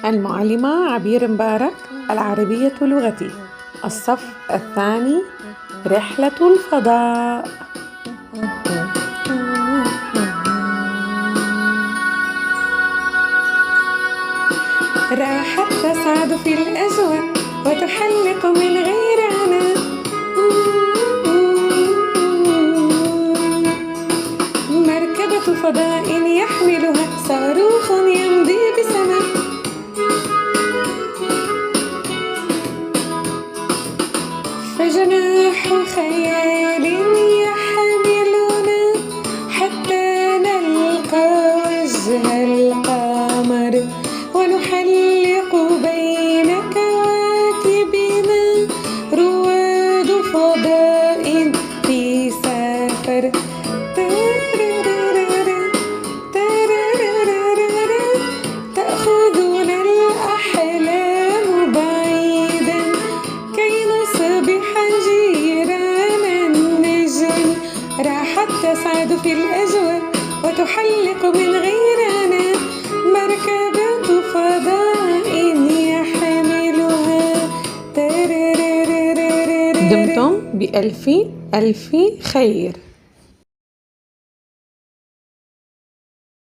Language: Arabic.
المعلمة عبير مبارك، العربية لغتي، الصف الثاني، رحلة الفضاء. راحت تصعد في الأجواء وتحلق من غير عناء، مركبة فضاء يحملها صاروخ يمضي بسماء، فجناح خيال يحملنا حتى نلقى وجه القمر، ونحلق بين كواكبنا رواد فضاء في سفر. تأخذنا الأحلام بعيدا كي نصبح جيران النجم. راحت تصعد في الأجواء وتحلق من غير عناء، مركبة فضاء يحملها. دمتم بألف ألف خير.